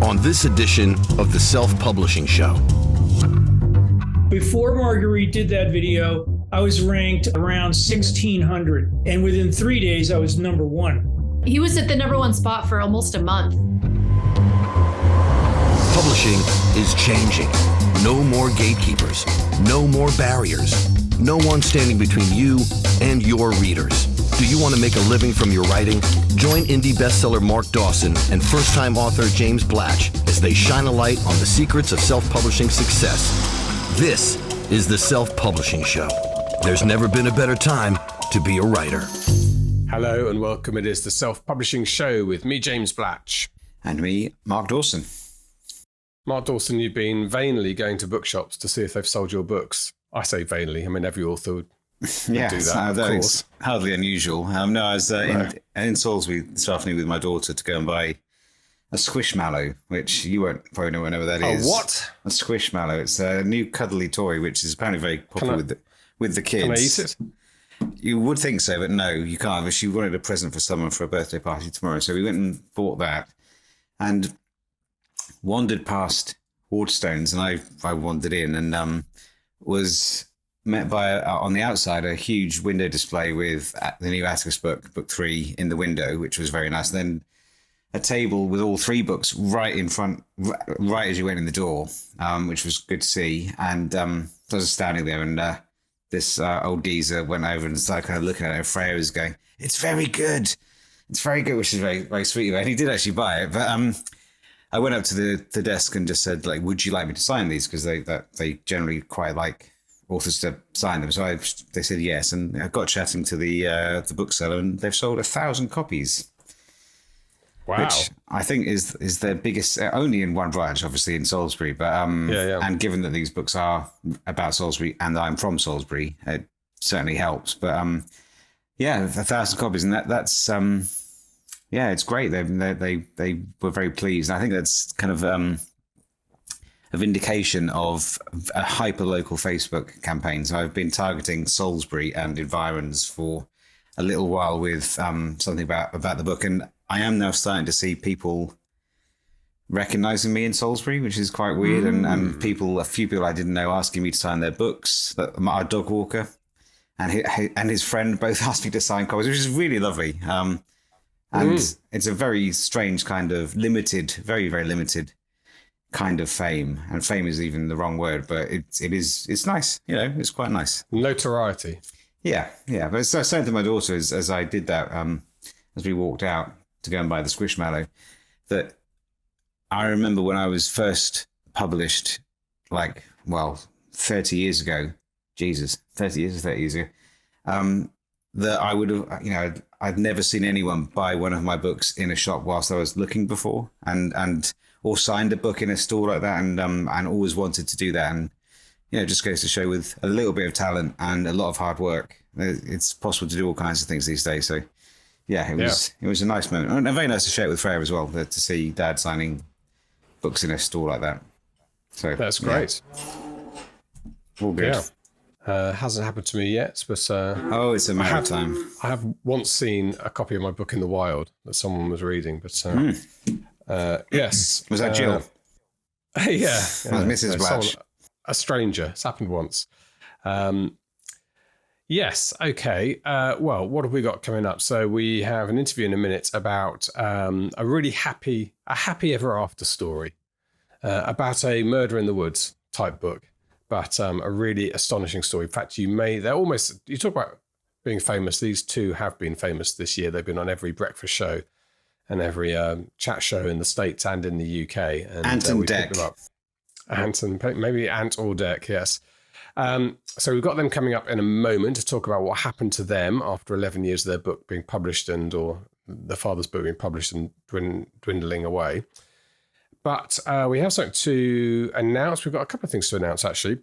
on this edition of the Self-Publishing Show. Before Margueritte did that video, I was ranked around 1,600. And within 3 days, I was number one. He was at the number one spot for almost a month. Publishing is changing. No more gatekeepers. No more barriers. No one standing between you and your readers. Do you want to make a living from your writing? Join indie bestseller Mark Dawson and first-time author James Blatch as they shine a light on the secrets of self-publishing success. This is the Self-Publishing Show. There's never been a better time to be a writer. Hello and welcome. It is the Self-Publishing Show with me, James Blatch. And me, Mark Dawson. Mark Dawson, you've been vainly going to bookshops to see if they've sold your books. I say vainly. I mean, every author would do that, of course. Hardly unusual. No, I was in Salisbury this afternoon with my daughter to go and buy a squishmallow, which you won't probably know whatever that is. A what? A squishmallow. It's a new cuddly toy, which is apparently very popular with the kids. Can I eat it? You would think so, but no, you can't. But she wanted a present for someone for a birthday party tomorrow, so we went and bought that, and wandered past Waterstones, and I wandered in and was met by on the outside a huge window display with the new Atticus book 3 in the window, which was very nice. And then a table with all 3 books right in front, right as you went in the door, which was good to see. And I was standing there, and this old geezer went over and started kind of looking at it. Freya was going, "It's very good. It's very good," which is very, very sweet of her. And he did actually buy it. But I went up to the desk and just said, like, "Would you like me to sign these?" Because they generally quite like authors to sign them. So they said yes. And I got chatting to the bookseller, and they've sold 1,000 copies. Wow. Which I think is their biggest, only in one branch, obviously in Salisbury. But and given that these books are about Salisbury and I'm from Salisbury, it certainly helps. But 1,000 copies, and that's it's great. They were very pleased. And I think that's kind of a vindication of a hyper local Facebook campaign. So I've been targeting Salisbury and environs for a little while with something about the book, and I am now starting to see people recognizing me in Salisbury, which is quite weird. And a few people I didn't know asking me to sign their books. Our dog walker and his friend both asked me to sign copies, which is really lovely. And it's a very strange kind of limited, very, very limited kind of fame. And fame is even the wrong word, but it's nice. You know, it's quite nice. Notoriety. Yeah. But I was saying to my daughter as I did that, as we walked out to go and buy the Squishmallow, that I remember when I was first published, 30 years ago, Jesus, 30 years ago, that I would have, I'd never seen anyone buy one of my books in a shop whilst I was looking before, and or signed a book in a store like that, and always wanted to do that. And, it just goes to show with a little bit of talent and a lot of hard work, it's possible to do all kinds of things these days. So, it was a nice moment, and very nice to share it with Freya as well, to see Dad signing books in a store like that. So that's great. All good. Yeah. Hasn't happened to me yet, but it's a matter of time. I have once seen a copy of my book in the wild that someone was reading, but yes. Was that Jill? Yeah. Mrs. Blatch. A stranger. It's happened once. Yes. Okay. Well, what have we got coming up? So we have an interview in a minute about a really happy ever after story about a murder in the woods type book, but a really astonishing story. In fact, you talk about being famous. These two have been famous this year. They've been on every breakfast show and every chat show in the States and in the UK. And Ant and Dec. Maybe Ant or Dec, yes. So we've got them coming up in a moment to talk about what happened to them after 11 years of their book being published or the father's book being published and dwindling away. But we have something to announce. We've got a couple of things to announce, actually.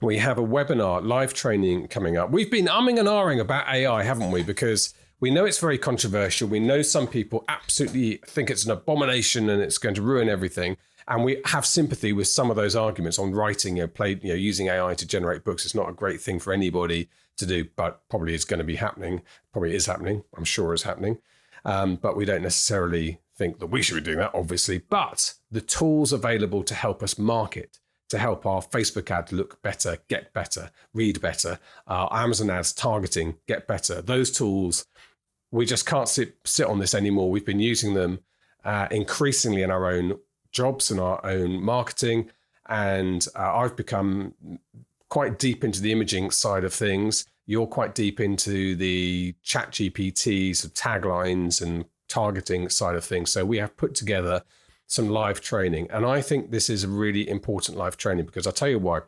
We have a webinar, live training coming up. We've been umming and ahhing about AI, haven't we? Because we know it's very controversial. We know some people absolutely think it's an abomination and it's going to ruin everything. And we have sympathy with some of those arguments on writing, using AI to generate books. It's not a great thing for anybody to do, but probably is going to be happening. Probably is happening. I'm sure it's happening. But we don't necessarily think that we should be doing that, obviously, but the tools available to help us market, to help our Facebook ad look better, get better, read better, our Amazon ads targeting, get better. Those tools, we just can't sit on this anymore. We've been using them increasingly in our own jobs and our own marketing. And I've become quite deep into the imaging side of things. You're quite deep into the chat GPTs, taglines and targeting side of things. So we have put together some live training. And I think this is a really important live training because I'll tell you why.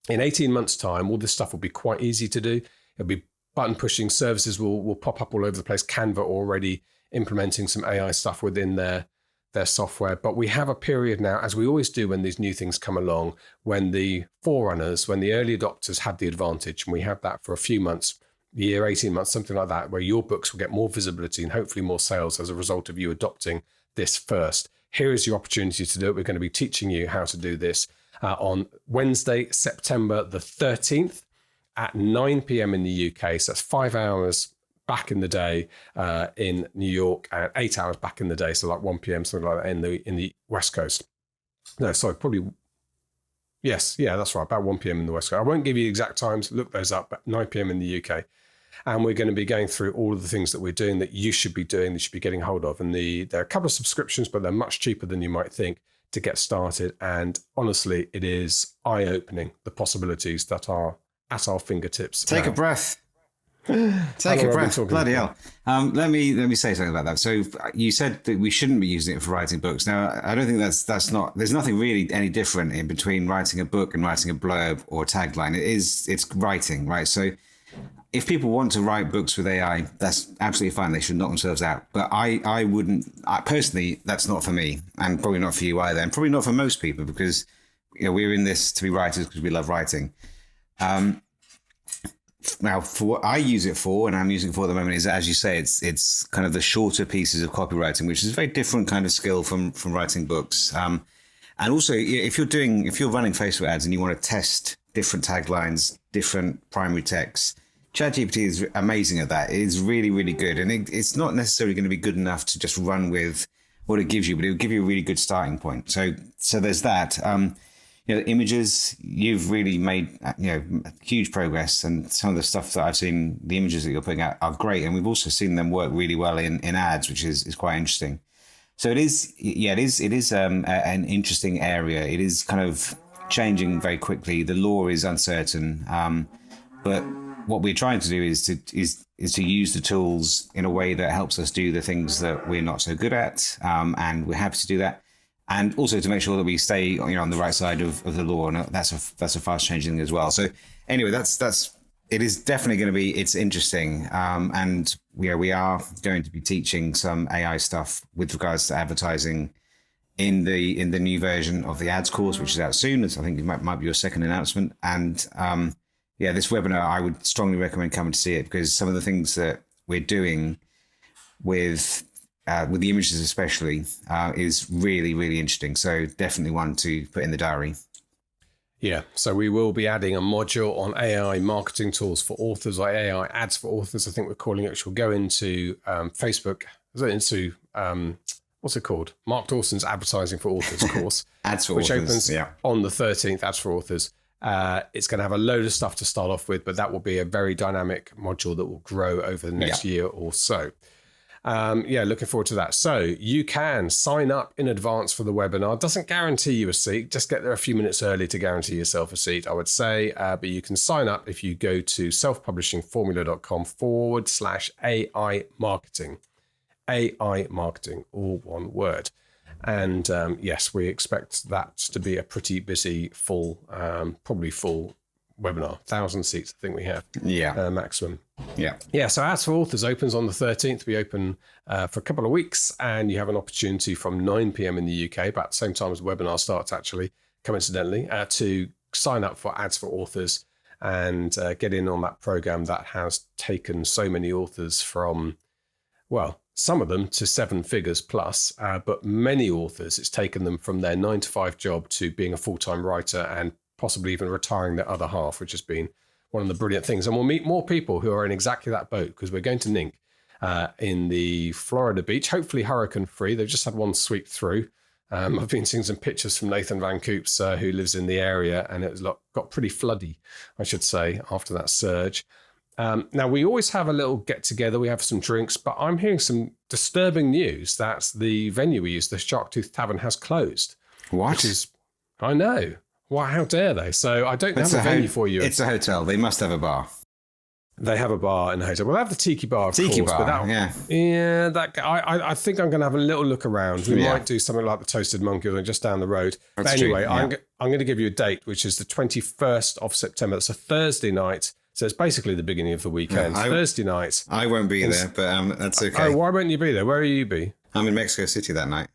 In 18 months' time, all this stuff will be quite easy to do. It'll be button pushing, services will pop up all over the place. Canva already implementing some AI stuff within their software. But we have a period now, as we always do when these new things come along, when the forerunners, when the early adopters have the advantage, and we have that for a few months, a year, 18 months, something like that, where your books will get more visibility and hopefully more sales as a result of you adopting this first. Here is your opportunity to do it. We're going to be teaching you how to do this on Wednesday, September the 13th at 9 p.m. in the UK. So that's 5 hours back in the day in New York and 8 hours back in the day. So like 1 p.m., something like that in the West Coast. No, sorry, probably. Yes, yeah, that's right. About 1 p.m. in the West Coast. I won't give you exact times. Look those up, but 9 p.m. in the UK. And we're going to be going through all of the things that we're doing that you should be doing, that you should be getting hold of. And there are a couple of subscriptions, but they're much cheaper than you might think to get started. And honestly, it is eye-opening, the possibilities that are at our fingertips. Take a breath. Take a breath. Bloody hell. Let me say something about that. So you said that we shouldn't be using it for writing books. Now, I don't think that's not, there's nothing really any different in between writing a book and writing a blurb or a tagline. It's writing, right? So if people want to write books with AI, that's absolutely fine. They should knock themselves out. But I wouldn't, personally, that's not for me, and probably not for you either, and probably not for most people, because we're in this to be writers because we love writing. Now, for what I use it for, and I'm using it for at the moment, is, as you say, it's kind of the shorter pieces of copywriting, which is a very different kind of skill from writing books. And also, if you're running Facebook ads and you want to test different taglines, different primary texts, ChatGPT is amazing at that. It is really, really good. And it's not necessarily going to be good enough to just run with what it gives you, but it will give you a really good starting point. So there's that. Images, you've really made huge progress, and some of the stuff that I've seen, the images that you're putting out are great. And we've also seen them work really well in ads, which is quite interesting. So it is an interesting area. It is kind of changing very quickly. The law is uncertain, but what we're trying to do is to use the tools in a way that helps us do the things that we're not so good at, and we're happy to do that, and also to make sure that we stay on the right side of the law, and that's a fast changing thing as well. So anyway, it is definitely going to be, it's interesting, and we are going to be teaching some AI stuff with regards to advertising in the new version of the ads course, which is out soon. I think it might be your second announcement, and this webinar, I would strongly recommend coming to see it, because some of the things that we're doing with the images especially is really, really interesting. So definitely one to put in the diary. Yeah, so we will be adding a module on AI marketing tools for authors, or AI ads for authors, I think we're calling it, which will go into Facebook, into what's it called? Mark Dawson's Advertising for Authors course. Ads for which Authors, opens on the 13th, Ads for Authors. It's going to have a load of stuff to start off with, but that will be a very dynamic module that will grow over the next year or so. Looking forward to that. So you can sign up in advance for the webinar. Doesn't guarantee you a seat. Just get there a few minutes early to guarantee yourself a seat, I would say. But you can sign up if you go to selfpublishingformula.com/AI marketing. AI marketing, all one word. And yes, we expect that to be a pretty busy, probably full webinar. 1,000 seats, I think we have. Maximum. Yeah. So Ads for Authors opens on the 13th. We open for a couple of weeks, and you have an opportunity from 9 p.m. in the UK, about the same time as the webinar starts, actually, coincidentally, to sign up for Ads for Authors and get in on that program that has taken so many authors from, some of them to 7 figures plus, but many authors, it's taken them from their 9-to-5 job to being a full-time writer and possibly even retiring their other half, which has been one of the brilliant things. And we'll meet more people who are in exactly that boat, because we're going to Nink. in the Florida beach, hopefully hurricane free. They've just had one sweep through. I've been seeing some pictures from Nathan Van Coops, who lives in the area, and it got pretty floody, I should say, after that surge. Now, we always have a little get-together. We have some drinks, but I'm hearing some disturbing news that the venue we use, the Sharktooth Tavern, has closed. What? I know. Why? How dare they? So I don't have a venue for you. It's a hotel. They must have a bar. They have a bar in the hotel. Well, they have the Tiki Bar, of Tiki course. Bar, but I think I'm going to have a little look around. We might do something like the Toasted Monkey just down the road. That's but anyway, true, yeah. I'm going to give you a date, which is the 21st of September. That's a Thursday night. So it's basically the beginning of the weekend. Thursday night. I won't be there, but that's okay. Oh, why won't you be there? Where will you be? I'm in Mexico City that night.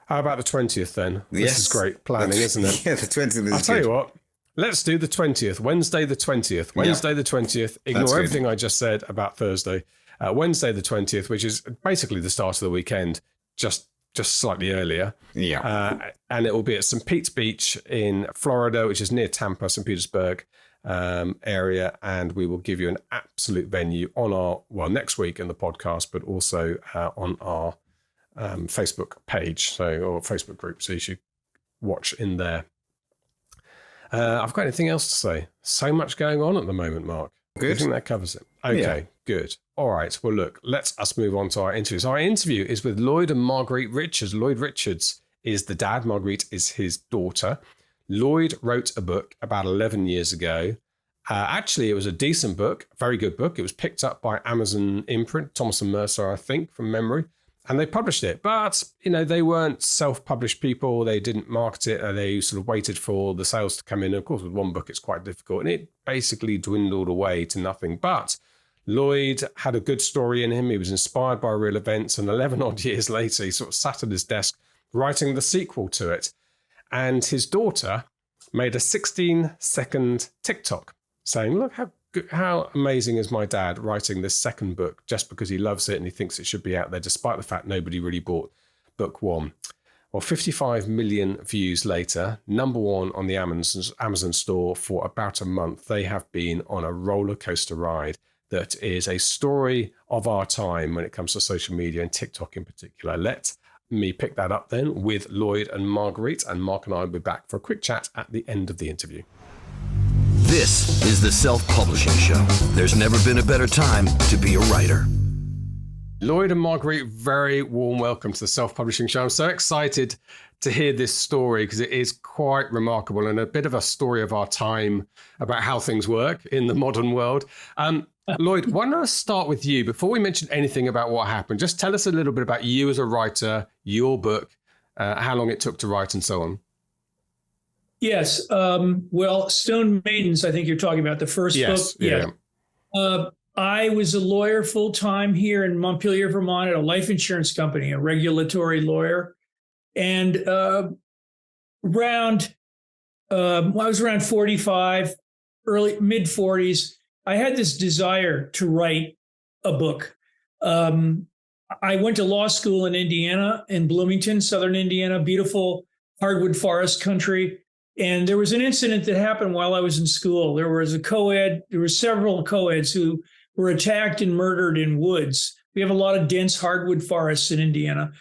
How about the 20th then? Yes. This is great planning, isn't it? Yeah, the 20th is I'll tell you what. Let's do the 20th, Wednesday the 20th. Wednesday the 20th. Ignore everything I just said about Thursday. Wednesday the 20th, which is basically the start of the weekend, just slightly earlier. Yeah. And it will be at St. Pete's Beach in Florida, which is near Tampa, St. Petersburg area. And we will give you an absolute venue on next week in the podcast, but also on our Facebook page, or Facebook group. So you should watch in there. I've got anything else to say? So much going on at the moment, Mark. Good. I think that covers it. Okay, good. All right. Well, look, let us move on to our interview. So our interview is with LLoyd and Margueritte Richards. LLoyd Richards is the dad. Margueritte is his daughter. LLoyd wrote a book about 11 years ago. Actually, it was a decent book, a very good book. It was picked up by Amazon imprint, Thomas and Mercer, I think, from memory. And they published it. But, they weren't self-published people. They didn't market it. They sort of waited for the sales to come in. Of course, with one book, it's quite difficult. And it basically dwindled away to nothing. But LLoyd had a good story in him. He was inspired by real events. And 11 odd years later, he sort of sat at his desk writing the sequel to it. And his daughter made a 16-second TikTok saying, look, how amazing is my dad writing this second book just because he loves it and he thinks it should be out there, despite the fact nobody really bought book one. Well, 55 million views later, number one on the Amazon store for about a month. They have been on a roller coaster ride that is a story of our time when it comes to social media and TikTok in particular. Let me pick that up then with LLoyd and Margueritte, and Mark and I will be back for a quick chat at the end of the interview. This is the Self-Publishing Show. There's never been a better time to be a writer. LLoyd and Margueritte, very warm welcome to the Self-Publishing Show. I'm so excited to hear this story because it is quite remarkable and a bit of a story of our time about how things work in the modern world. LLoyd, why don't I start with you? Before we mention anything about what happened, just tell us a little bit about you as a writer, your book, how long it took to write and so on. Yes. Well, Stone Maidens, I think you're talking about the first book. Yeah. I was a lawyer full-time here in Montpelier, Vermont, at a life insurance company, a regulatory lawyer. And I was around 45, mid-40s. I had this desire to write a book. I went to law school in Indiana, in Bloomington, southern Indiana, beautiful hardwood forest country. And there was an incident that happened while I was in school. There were several co-eds who were attacked and murdered in woods. We have a lot of dense hardwood forests in Indiana.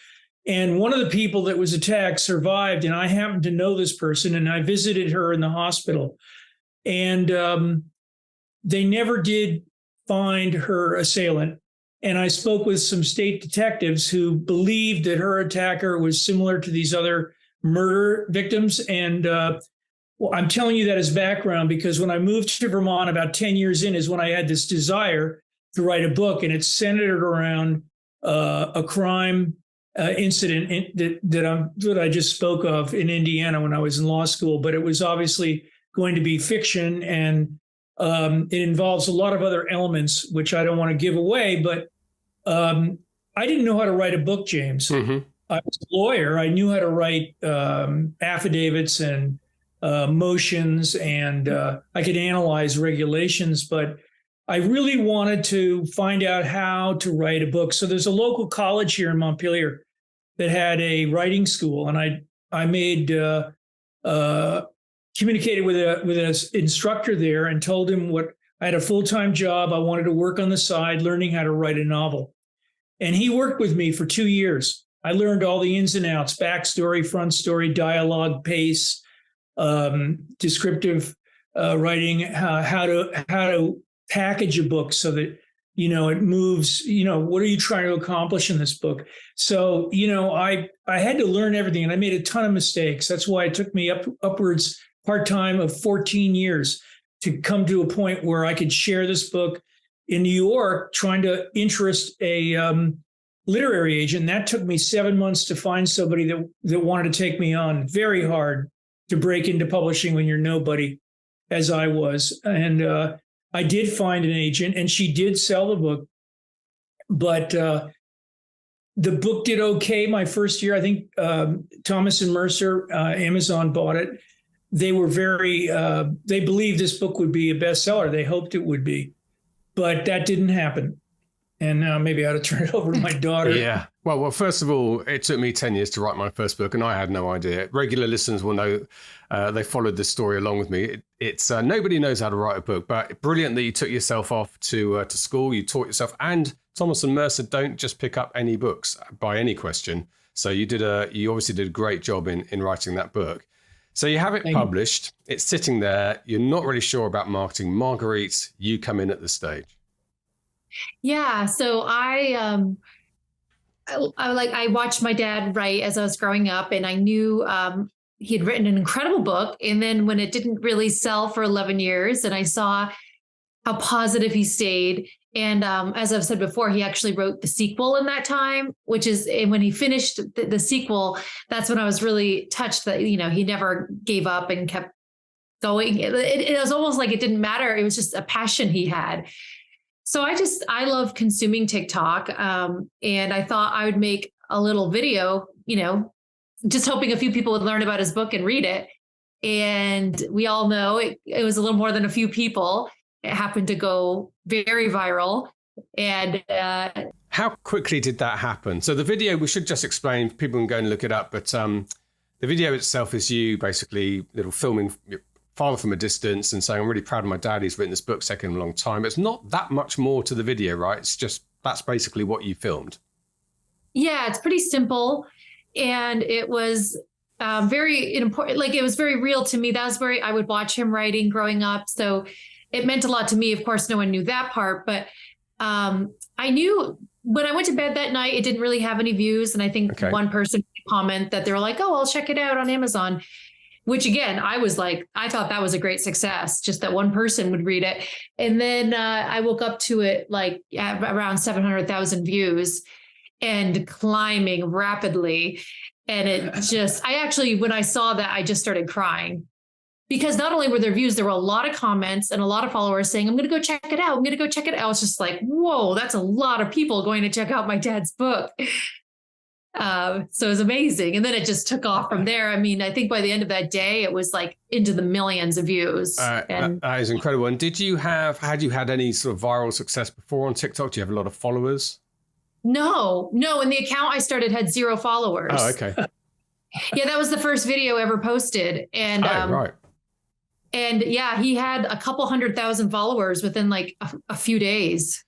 And one of the people that was attacked survived, and I happened to know this person, and I visited her in the hospital. And they never did find her assailant. And I spoke with some state detectives who believed that her attacker was similar to these other murder victims. And I'm telling you that as background because when I moved to Vermont about 10 years in is when I had this desire to write a book, and it's centered around a crime incident that I just spoke of in Indiana when I was in law school. But it was obviously going to be fiction, and it involves a lot of other elements, which I don't want to give away. But I didn't know how to write a book, James. Mm-hmm. I was a lawyer. I knew how to write affidavits and motions, and I could analyze regulations, but I really wanted to find out how to write a book. So there's a local college here in Montpelier that had a writing school, and I communicated with an instructor there and told him I had a full-time job. I wanted to work on the side, learning how to write a novel. And he worked with me for 2 years. I learned all the ins and outs, backstory, front story, dialogue, pace, descriptive writing, how to package a book so that, it moves, what are you trying to accomplish in this book? So, I had to learn everything, and I made a ton of mistakes. That's why it took me upwards part-time of 14 years to come to a point where I could share this book in New York, trying to interest a literary agent. That took me 7 months to find somebody that wanted to take me on. Very hard to break into publishing when you're nobody, as I was. And I did find an agent, and she did sell the book. But the book did okay my first year. I think Thomas and Mercer, Amazon bought it. They were they believed this book would be a bestseller. They hoped it would be, but that didn't happen. And now maybe I ought to turn it over to my daughter. Yeah. Well, first of all, it took me 10 years to write my first book, and I had no idea. Regular listeners will know they followed this story along with me. It's nobody knows how to write a book, but brilliant that you took yourself off to school. You taught yourself, and Thomas and Mercer don't just pick up any books by any question. So you obviously did a great job in writing that book. So you have it published. It's sitting there. You're not really sure about marketing. Marguerite, you come in at the stage. Yeah. So I watched my dad write as I was growing up, and I knew he had written an incredible book. And then when it didn't really sell for 11 years, and I saw how positive he stayed. And as I've said before, he actually wrote the sequel in that time, and when he finished the sequel, that's when I was really touched that, he never gave up and kept going. It was almost like it didn't matter. It was just a passion he had. So I love consuming TikTok. And I thought I would make a little video, just hoping a few people would learn about his book and read it. And we all know it was a little more than a few people. It happened to go very viral. And how quickly did that happen? So the video, we should just explain, people can go and look it up, but the video itself is you basically filming your father from a distance and saying, I'm really proud of my dad. He's written this book, it's taken him a long time. It's not that much more to the video, right? It's just, that's basically what you filmed. Yeah, it's pretty simple. And it was very important. Like, it was very real to me. That was where I would watch him writing growing up. So it meant a lot to me. Of course, no one knew that part, but I knew when I went to bed that night, it didn't really have any views. And I think one person comment that they were like, oh, I'll check it out on Amazon, which again, I thought that was a great success, just that one person would read it. And then I woke up to it at around 700,000 views and climbing rapidly. And when I saw that, I just started crying. Because not only were there views, there were a lot of comments and a lot of followers saying, I'm going to go check it out. I'm going to go check it out. I was just like, whoa, that's a lot of people going to check out my dad's book. So it was amazing. And then it just took off from there. I mean, I think by the end of that day, it was into the millions of views. That is incredible. And had you had any sort of viral success before on TikTok? Do you have a lot of followers? No. And the account I started had 0 followers. Oh, okay. Yeah, that was the first video ever posted. And right. And yeah, he had a couple 100,000 followers within a few days.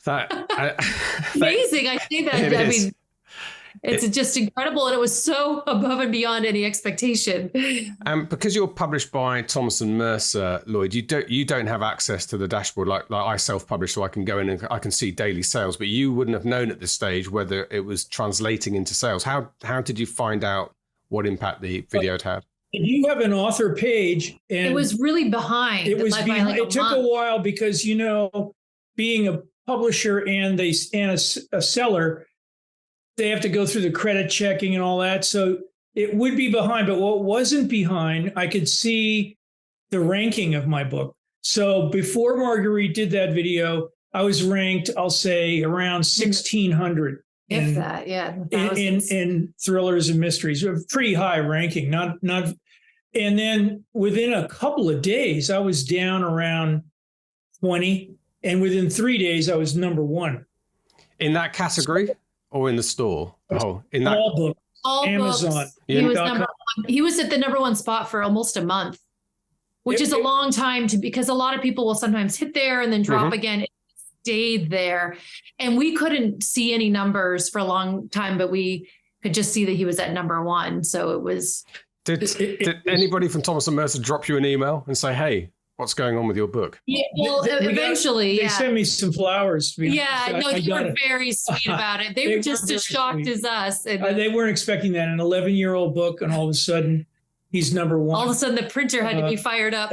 Amazing. I say that. It's just incredible. And it was so above and beyond any expectation. Because you're published by Thomas and Mercer, Lloyd, you don't have access to the dashboard like I self-publish, so I can go in and I can see daily sales, but you wouldn't have known at this stage whether it was translating into sales. How did you find out what impact the video had? You have an author page, and it was really behind. It was behind. It took a while because, being a publisher and a seller, they have to go through the credit checking and all that. So it would be behind. But what wasn't behind, I could see the ranking of my book. So before Marguerite did that video, I was ranked, I'll say, around 1,600. In thrillers and mysteries, a pretty high ranking, not. And then within a couple of days, I was down around 20, and within 3 days, I was number 1 in that category or in the store. In that all books, Amazon. Books. He was at the number 1 spot for almost a month, which is a long time because a lot of people will sometimes hit there and then drop again. stayed there. And we couldn't see any numbers for a long time, but we could just see that he was at number one. So it was. Did anybody from Thomas and Mercer drop you an email and say, hey, what's going on with your book? Yeah, well, eventually, they sent me some flowers. Yeah, no, you were very sweet about it. They were just as shocked as us. And they weren't expecting that. An 11-year-old book, and all of a sudden, he's number one. All of a sudden, the printer had to be fired up.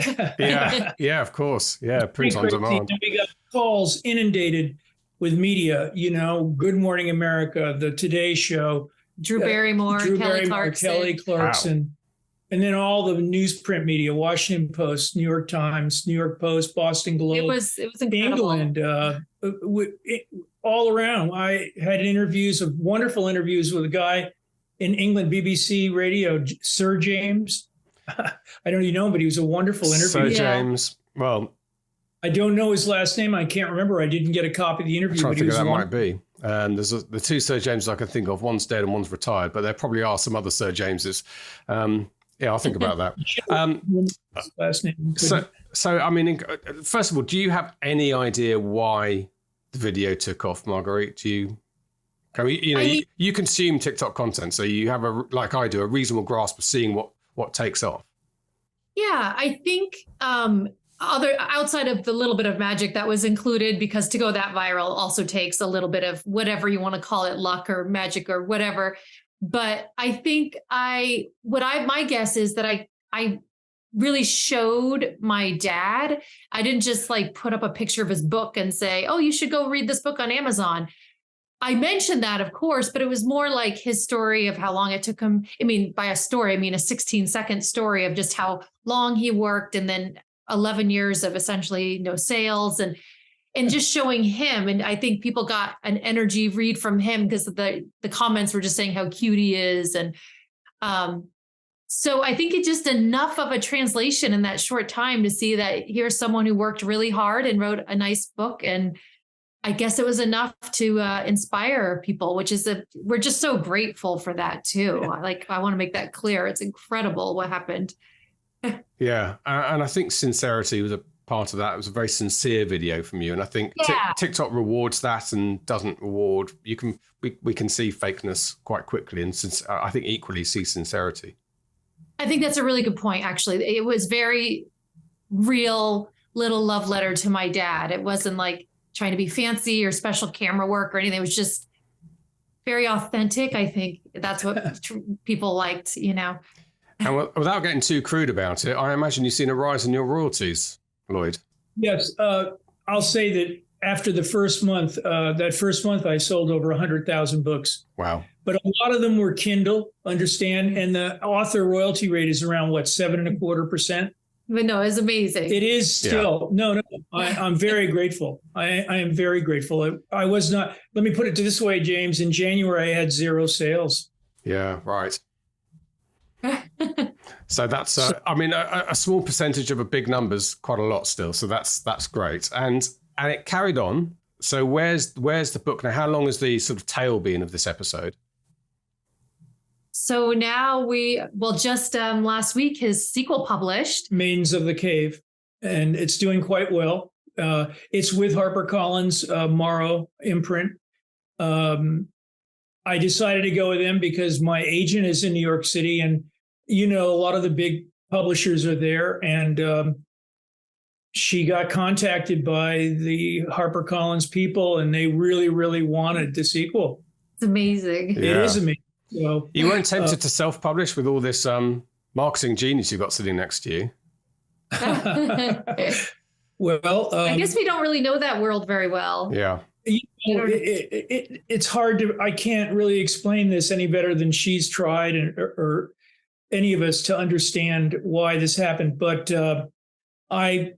Yeah, of course. Yeah, print on demand. And we got calls inundated with media, Good Morning America, the Today Show. Drew Barrymore, Kelly Clarkson. Wow. And then all the newsprint media, Washington Post, New York Times, New York Post, Boston Globe. It was incredible. England, all around. I had wonderful interviews with a guy in England, BBC Radio, Sir James. I don't even know him, but he was a wonderful interview. Sir James, well. I don't know his last name. I can't remember. I didn't get a copy of the interview. I'm trying to think who that might be. There's the two Sir Jameses I can think of. One's dead and one's retired, but there probably are some other Sir Jameses. Yeah, I'll think about that. Last name. So, I mean, first of all, do you have any idea why the video took off, Marguerite? You consume TikTok content, so you have like I do, a reasonable grasp of seeing what takes off. Yeah, I think outside of the little bit of magic that was included, because to go that viral also takes a little bit of whatever you want to call it, luck or magic or whatever. But I think my guess is that I really showed my dad. I didn't just like put up a picture of his book and say, oh, you should go read this book on Amazon. I mentioned that, of course, but it was more like his story of how long it took him. I mean, by a story, I mean a 16-second story of just how long he worked, and then 11 years of essentially no sales, and just showing him. And I think people got an energy read from him because the comments were just saying how cute he is. And so I think it's just enough of a translation in that short time to see that here's someone who worked really hard and wrote a nice book. And I guess it was enough to inspire people, which is we're just so grateful for that too. I want to make that clear. It's incredible what happened. Yeah. And I think sincerity was a part of that. It was a very sincere video from you. And I think TikTok rewards that and doesn't reward. We can see fakeness quite quickly. And I think equally see sincerity. I think that's a really good point, actually. It was very real little love letter to my dad. It wasn't like trying to be fancy or special camera work or anything. It was just very authentic. I think that's what people liked, And without getting too crude about it, I imagine you've seen a rise in your royalties, Lloyd. Yes. I'll say that after the first month, I sold over 100,000 books. Wow. But a lot of them were Kindle, understand? And the author royalty rate is around, 7.25%? But no, it's amazing. It is still. Yeah. No. I'm very grateful. I am very grateful. I was not, let me put it this way, James. In January, I had 0 sales. Yeah, right. So that's, a small percentage of a big number's quite a lot still. So that's great. And it carried on. So where's the book now? How long has the sort of tail been of this episode? So now just last week, his sequel published. Maidens of the Cave. And it's doing quite well. It's with HarperCollins, Morrow imprint. I decided to go with them because my agent is in New York City, and a lot of the big publishers are there. And she got contacted by the HarperCollins people, and they really, really wanted the sequel. It's amazing. Yeah. It is amazing. So, you weren't tempted to self-publish with all this marketing genius you've got sitting next to you? Well, I guess we don't really know that world very well. Yeah. It's hard to, I can't really explain this any better than she's tried or any of us to understand why this happened. But I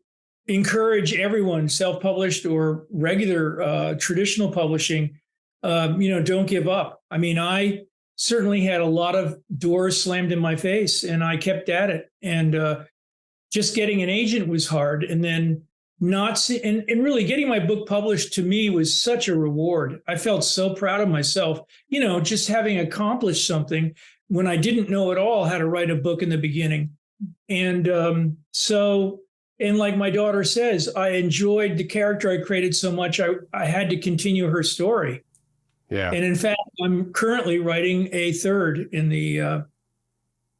encourage everyone, self-published or regular traditional publishing, don't give up. I mean, I certainly had a lot of doors slammed in my face, and I kept at it. And just getting an agent was hard. And then and really getting my book published to me was such a reward. I felt so proud of myself, just having accomplished something when I didn't know at all how to write a book in the beginning. And so And like my daughter says, I enjoyed the character I created so much, I had to continue her story. Yeah. And in fact, I'm currently writing a third in the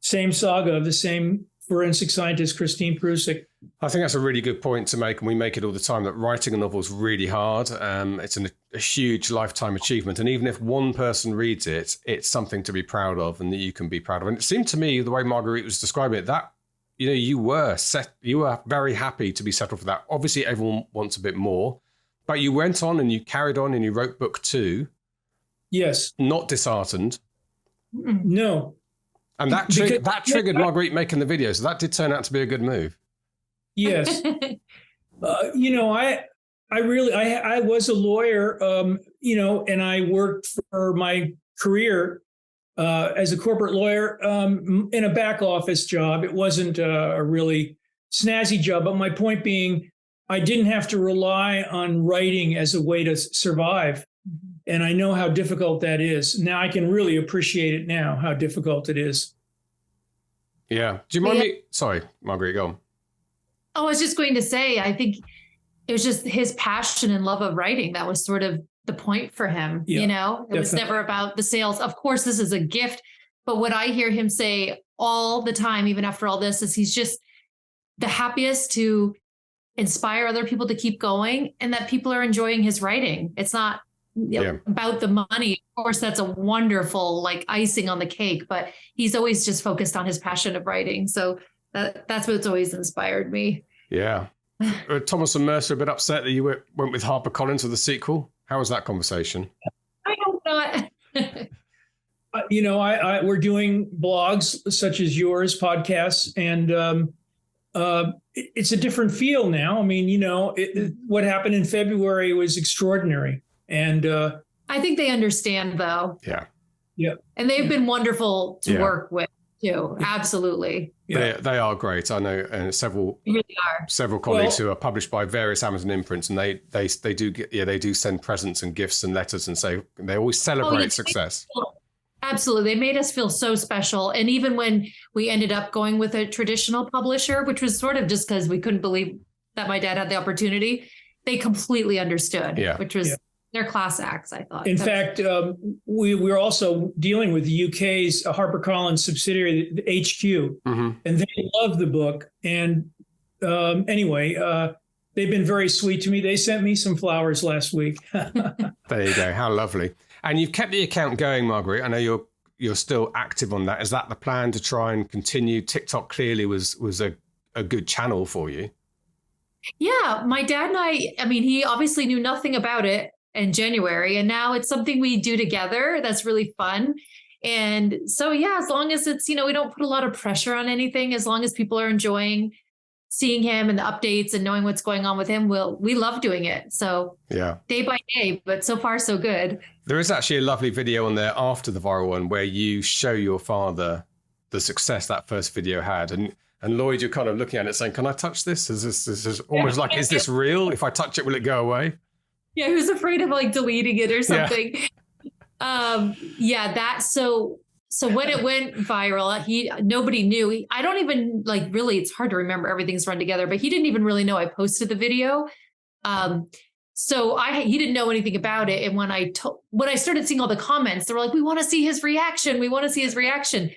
same saga of the same forensic scientist, Christine Prusik. I think that's a really good point to make, and we make it all the time, that writing a novel is really hard. It's a huge lifetime achievement. And even if one person reads it, it's something to be proud of and that you can be proud of. And it seemed to me, the way Marguerite was describing it, that, you know, you were very happy to be settled for that. Obviously, everyone wants a bit more, but you went on and you carried on and you wrote book 2. Yes. Not disheartened. No. And that triggered Marguerite making the video. So that did turn out to be a good move. Yes. You know, I was a lawyer, you know, and I worked for my career as a corporate lawyer in a back office job. It wasn't a really snazzy job, but my point being, I didn't have to rely on writing as a way to survive. And I know how difficult that is. Now I can really appreciate it now, how difficult it is. Yeah. Do you mind me? Sorry, Marguerite, go on. Oh, I was just going to say, I think it was just his passion and love of writing. That was sort of the point for him. Yeah, you know, it was never about the sales. Of course, this is a gift. But what I hear him say all the time, even after all this, is he's just the happiest to inspire other people to keep going and that people are enjoying his writing. It's not about the money. Of course, that's a wonderful like icing on the cake, but he's always just focused on his passion of writing. So that's what's always inspired me. Yeah. Thomas and Mercer a bit upset that you went with HarperCollins for the sequel. How was that conversation? I hope not. You know, we're doing blogs such as yours, podcasts, and it's a different feel now. I mean, you know, what happened in February was extraordinary. And I think they understand, though. Yeah. Yeah. And they've been wonderful to work with, too. Absolutely. Yeah. They are great. I know several colleagues who are published by various Amazon imprints, and they do send presents and gifts and letters and say they always celebrate success. Absolutely. They made us feel so special. And even when we ended up going with a traditional publisher, which was sort of just because we couldn't believe that my dad had the opportunity, they completely understood, which was they're class acts, I thought. In fact, we're also dealing with the UK's HarperCollins subsidiary, the HQ, and they love the book. And anyway, they've been very sweet to me. They sent me some flowers last week. There you go. How lovely. And you've kept the account going, Marguerite. I know you're still active on that. Is that the plan, to try and continue? TikTok clearly was a good channel for you. Yeah, my dad and I mean, he obviously knew nothing about it in January, and now it's something we do together. That's really fun. And so, as long as it's, we don't put a lot of pressure on anything, as long as people are enjoying seeing him and the updates and knowing what's going on with him, we love doing it. So day by day, but so far so good. There is actually a lovely video on there after the viral one where you show your father the success that first video had. And Lloyd, you're kind of looking at it saying, can I touch this? This is almost like, is this real? If I touch it, will it go away? Yeah, he was afraid of like deleting it or something. So when it went viral, nobody knew. I don't even really, it's hard to remember, everything's run together, but he didn't even really know I posted the video. So he didn't know anything about it. And when I started seeing all the comments, they were like, we want to see his reaction. We want to see his reaction.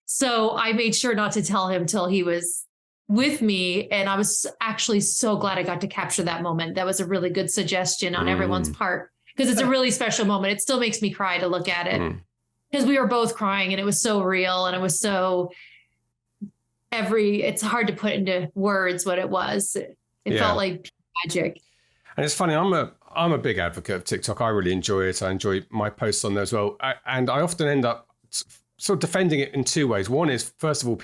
So I made sure not to tell him till he was with me. And I was actually so glad I got to capture that moment. That was a really good suggestion on everyone's part, because it's a really special moment. It still makes me cry to look at it. Because we were both crying and it was so real, and it was so it's hard to put into words what it was. It felt like magic. And it's funny, I'm a big advocate of TikTok. I really enjoy it. I enjoy my posts on there as well. And I often end up sort of defending it in two ways. One is, first of all,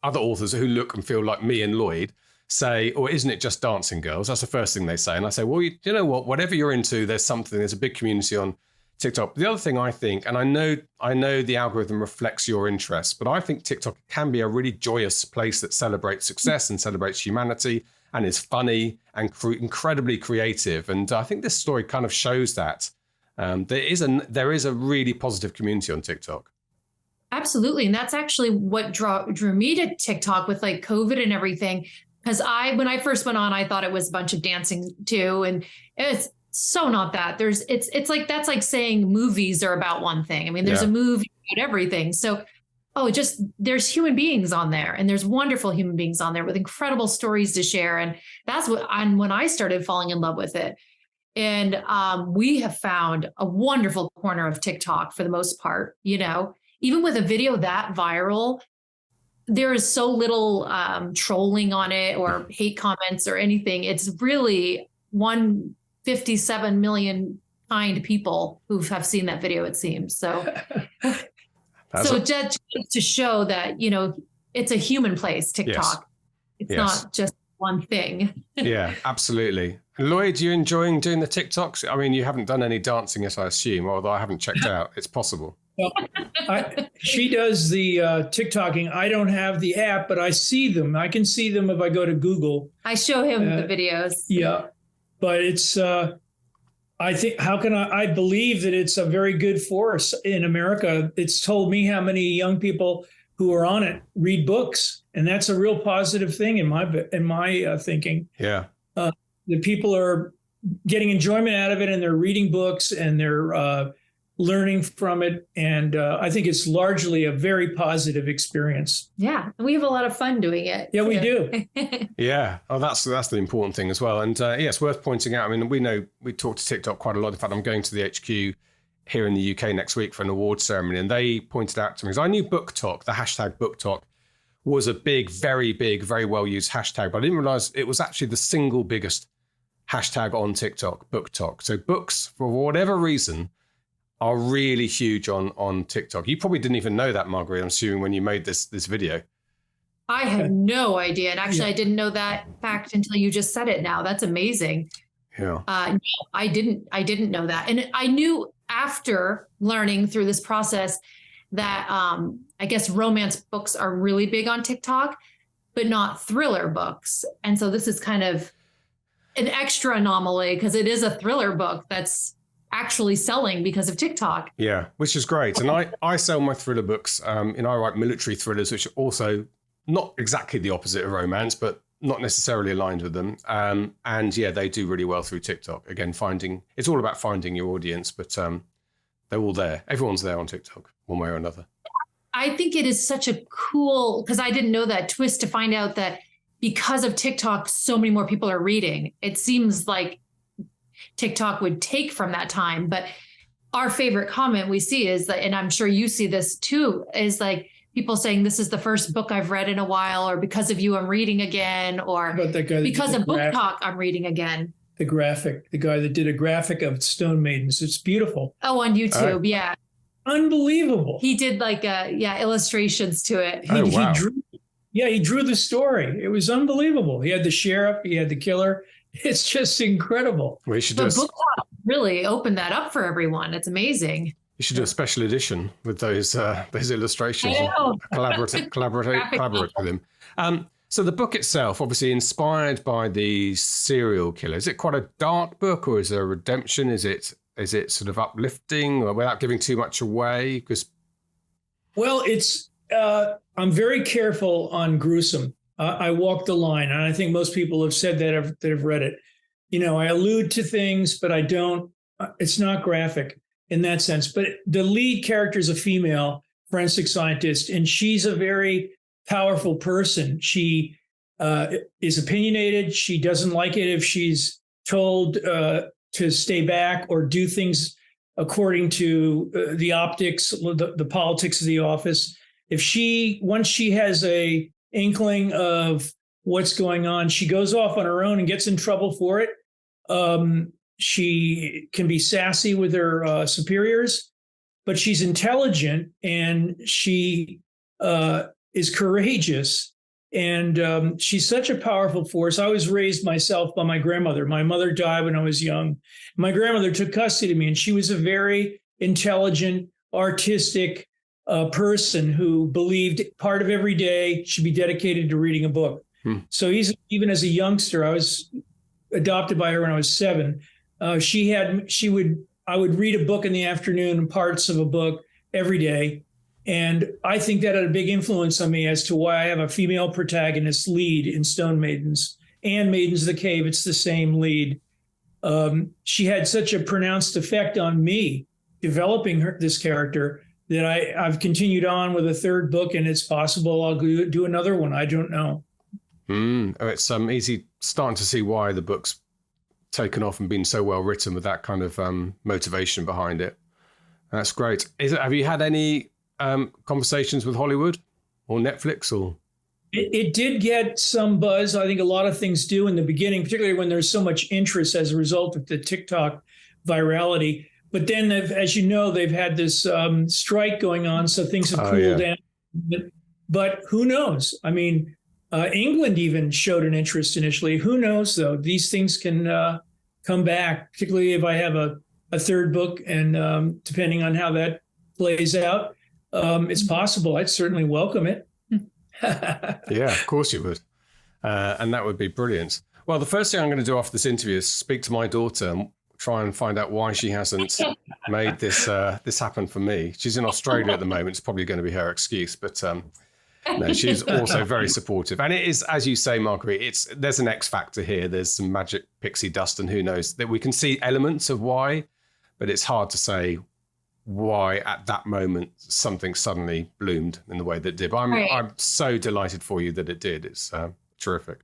other authors who look and feel like me and Lloyd say, or isn't it just dancing girls? That's the first thing they say. And I say, well, you know what, whatever you're into, there's a big community on TikTok. The other thing I think, and I know the algorithm reflects your interests, but I think TikTok can be a really joyous place that celebrates success and celebrates humanity and is funny and incredibly creative. And I think this story kind of shows that there is a really positive community on TikTok. Absolutely. And that's actually what drew me to TikTok with like COVID and everything. Because when I first went on, I thought it was a bunch of dancing too. And it's so not that. It's like, that's like saying movies are about one thing. I mean, there's a movie about everything. So, there's human beings on there, and there's wonderful human beings on there with incredible stories to share. And that's when I started falling in love with it. And we have found a wonderful corner of TikTok for the most part, even with a video that viral, there is so little trolling on it or hate comments or anything. It's really 157 million kind people who have seen that video, it seems. So, just to show that, it's a human place, TikTok. Yes. It's not just one thing. Yeah, absolutely. Lloyd, you enjoying doing the TikToks? I mean, you haven't done any dancing yet, I assume, although I haven't checked out. It's possible. Well, she does the TikToking. I don't have the app, but I see them. I can see them if I go to Google. I show him the videos. Yeah, but it's, I think, I believe that it's a very good force in America. It's told me how many young people who are on it read books. And that's a real positive thing in my thinking. Yeah. The people are getting enjoyment out of it, and they're reading books, and they're learning from it. And I think it's largely a very positive experience. Yeah. We have a lot of fun doing it. Yeah, we do. Yeah. Oh, that's the important thing as well. And it's worth pointing out. I mean, we talk to TikTok quite a lot. In fact, I'm going to the HQ here in the UK next week for an awards ceremony. And they pointed out to me, because I knew BookTok, the hashtag BookTok, was a very big, very well used hashtag. But I didn't realize it was actually the single biggest hashtag on TikTok, BookTok. So books, for whatever reason, are really huge on TikTok. You probably didn't even know that, Marguerite, I'm assuming, when you made this video. I had no idea. And actually, I didn't know that fact until you just said it now. That's amazing. Yeah. No, I didn't know that. And I knew after learning through this process that I guess romance books are really big on TikTok, but not thriller books. And so this is kind of an extra anomaly, because it is a thriller book that's actually selling because of TikTok. Yeah, which is great. And I sell my thriller books. I write military thrillers, which are also not exactly the opposite of romance, but not necessarily aligned with them. And yeah, they do really well through TikTok. Again, it's all about finding your audience, but they're all there. Everyone's there on TikTok, one way or another. I think it is such a cool, because I didn't know that twist, to find out that because of TikTok, so many more people are reading. It seems like TikTok would take from that time. But our favorite comment we see is that, and I'm sure you see this too, is like people saying, this is the first book I've read in a while, or because of you, I'm reading again, or because of Book Talk, I'm reading again. The guy that did a graphic of Stone Maidens. It's beautiful. Oh, on YouTube. Yeah. Unbelievable. He did illustrations to it. He drew the story. It was unbelievable. He had the sheriff, he had the killer. It's just incredible. We should Book Talk really opened that up for everyone. It's amazing. You should do a special edition with those illustrations. Collaborate with him. So the book itself, obviously inspired by the serial killer. Is it quite a dark book, or is there a redemption? Is it sort of uplifting, or without giving too much away? Well, it's I'm very careful on gruesome. I walk the line, and I think most people have said that have read it. I allude to things, but I don't. It's not graphic in that sense. But the lead character is a female forensic scientist, and she's a very powerful person. She is opinionated. She doesn't like it if she's told to stay back or do things according to the optics, the politics of the office. Once she has a inkling of what's going on, she goes off on her own and gets in trouble for it. She can be sassy with her superiors, but she's intelligent, and she is courageous, and she's such a powerful force. I was raised myself by my grandmother. My mother died when I was young. My grandmother took custody of me, and she was a very intelligent, artistic person who believed part of every day should be dedicated to reading a book. So even as a youngster, I was adopted by her when I was 7. I would read a book in the afternoon and parts of a book every day. And I think that had a big influence on me as to why I have a female protagonist lead in Stone Maidens and Maidens of the Cave. It's the same lead. She had such a pronounced effect on me developing this character that I've continued on with a third book, and it's possible I'll do another one. I don't know. It's easy starting to see why the book's taken off and been so well written with that kind of motivation behind it. That's great. Have you had any conversations with Hollywood or Netflix or? It did get some buzz. I think a lot of things do in the beginning, particularly when there's so much interest as a result of the TikTok virality. But then, as you know, they've had this strike going on, so things have cooled down. But who knows? I mean, England even showed an interest initially. Who knows, though? These things can come back, particularly if I have a third book, and depending on how that plays out, it's possible. I'd certainly welcome it. Yeah, of course you would. And that would be brilliant. Well, the first thing I'm going to do after this interview is speak to my daughter and try and find out why she hasn't made this happen for me. She's in Australia at the moment. It's probably going to be her excuse, but no, she's also very supportive. And it is, as you say, Marguerite, there's an X factor here. There's some magic pixie dust, and who knows, that we can see elements of why, but it's hard to say why at that moment something suddenly bloomed in the way that it did. But I'm so delighted for you that it did. It's terrific.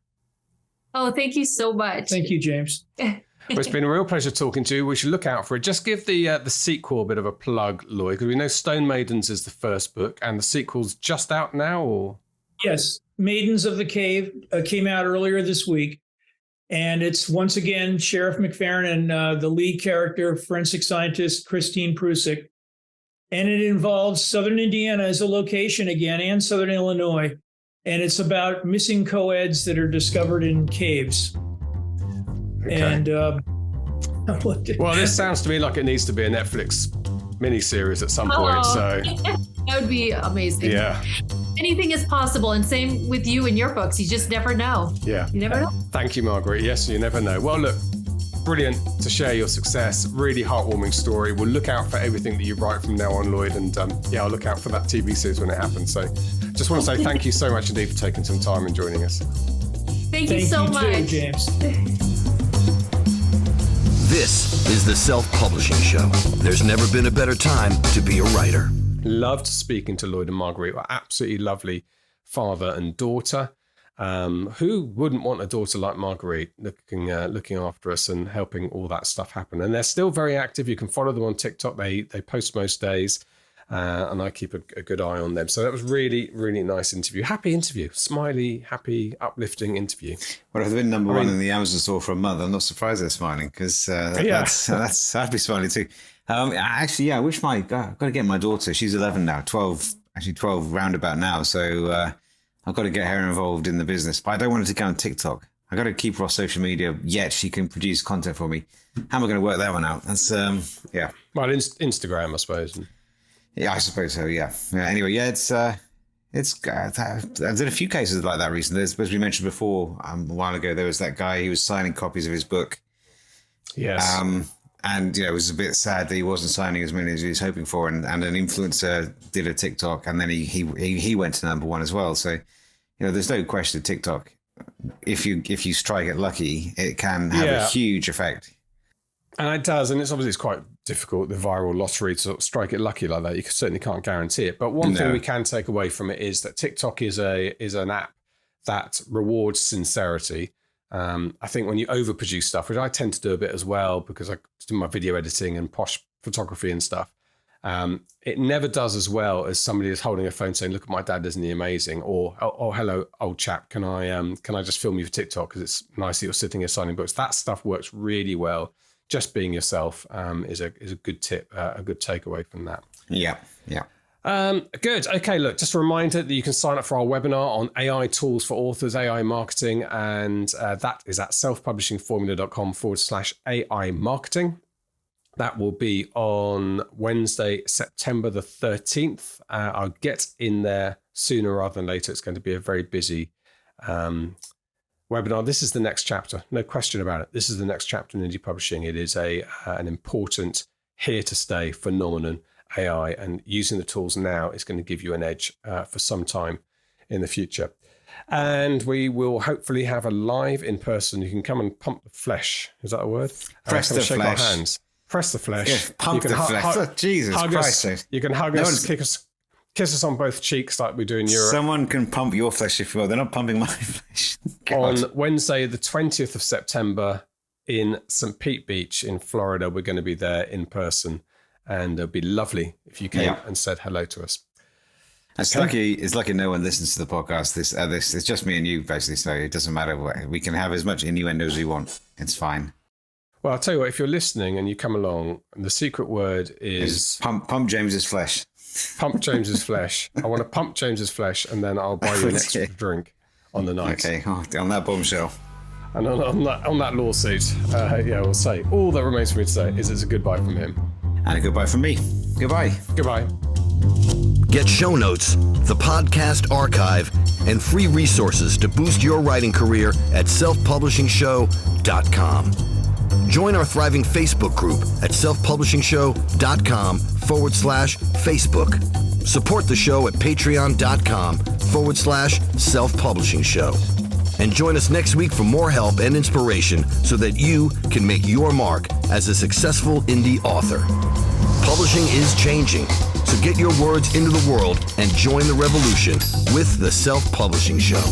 Oh, thank you so much. Thank you, James. Well, it's been a real pleasure talking to you. We should look out for it. Just give the sequel a bit of a plug, Lloyd, because we know Stone Maidens is the first book, and the sequel's just out now, or? Yes, Maidens of the Cave came out earlier this week, and it's once again Sheriff McFerrin and the lead character, forensic scientist Christine Prusik. And it involves Southern Indiana as a location again, and Southern Illinois. And it's about missing co-eds that are discovered in caves. Okay. And well, this sounds to me like it needs to be a Netflix miniseries at some point. So that would be amazing. Yeah. Anything is possible, and same with you and your books. You just never know. Yeah. You never know. Thank you, Marguerite. Yes, you never know. Well, look, brilliant to share your success. Really heartwarming story. We'll look out for everything that you write from now on, Lloyd, and I'll look out for that TV series when it happens. So just want to say thank you so much indeed for taking some time and joining us. Thank you so much, too, James. This is the Self-Publishing Show. There's never been a better time to be a writer. Loved speaking to Lloyd and Marguerite. Absolutely lovely father and daughter. Who wouldn't want a daughter like Marguerite looking after us and helping all that stuff happen? And they're still very active. You can follow them on TikTok. They post most days, and I keep a good eye on them. So that was really, really nice interview. Happy interview. Smiley, happy, uplifting interview. Well, if they've been number one in the Amazon store for a month, I'm not surprised they're smiling, because that's I'd be smiling too. Actually, I wish I've got to get my daughter. She's 11 now, 12 roundabout now. So I've got to get her involved in the business. But I don't want her to go on TikTok. I've got to keep her off social media, yet she can produce content for me. How am I going to work that one out? That's, yeah. Well, Instagram, I suppose. Yeah, I suppose so, yeah. Anyway, yeah, I've done a few cases like that recently. As we mentioned before, a while ago, there was that guy who was signing copies of his book. Yes. And it was a bit sad that he wasn't signing as many as he was hoping for. And an influencer did a TikTok, and then he went to number one as well. So, there's no question that TikTok, if you strike it lucky, it can have a huge effect. And it does, and it's quite difficult, the viral lottery, to sort of strike it lucky like that. You certainly can't guarantee it. But one thing we can take away from it is that TikTok is an app that rewards sincerity. I think when you overproduce stuff, which I tend to do a bit as well, because I do my video editing and posh photography and stuff, it never does as well as somebody is holding a phone saying, "Look at my dad, isn't he amazing?" Or, "Oh, hello, old chap, can I just film you for TikTok because it's nice that you're sitting here signing books." That stuff works really well. Just being yourself is a good tip, a good takeaway from that. Yeah. Good. Okay, look, just a reminder that you can sign up for our webinar on AI tools for authors, AI marketing, and that is at selfpublishingformula.com/AI marketing. That will be on Wednesday, September the 13th. I'll get in there sooner rather than later. It's going to be a very busy webinar. This is the next chapter. No question about it. This is the next chapter in indie publishing. It is an important, here to stay phenomenon. AI, and using the tools now is going to give you an edge for some time in the future. And we will hopefully have a live in person. You can come and pump the flesh. Is that a word? Press the shake flesh. Our hands. Press the flesh. Yeah, pump the flesh. Jesus Christ. You can hug us, kiss us on both cheeks like we do in Europe. Someone can pump your flesh if you will. They're not pumping my flesh. On Wednesday, the 20th of September in St. Pete Beach in Florida, we're going to be there in person. And it'd be lovely if you came and said hello to us. It's lucky no one listens to the podcast. This it's just me and you basically, so it doesn't matter what we can have as much innuendo as we want. It's fine. Well, I'll tell you what, if you're listening and you come along, the secret word is pump James's flesh. Pump James's flesh. I want to pump James's flesh, and then I'll buy you an extra drink on the night. Okay, on that bombshell. And on that lawsuit, we'll say all that remains for me to say is it's a goodbye from him. And a goodbye from me. Goodbye. Goodbye. Get show notes, the podcast archive, and free resources to boost your writing career at selfpublishingshow.com. Join our thriving Facebook group at selfpublishingshow.com/Facebook. Support the show at patreon.com/selfpublishingshow. And join us next week for more help and inspiration so that you can make your mark as a successful indie author. Publishing is changing, so get your words into the world and join the revolution with The Self-Publishing Show.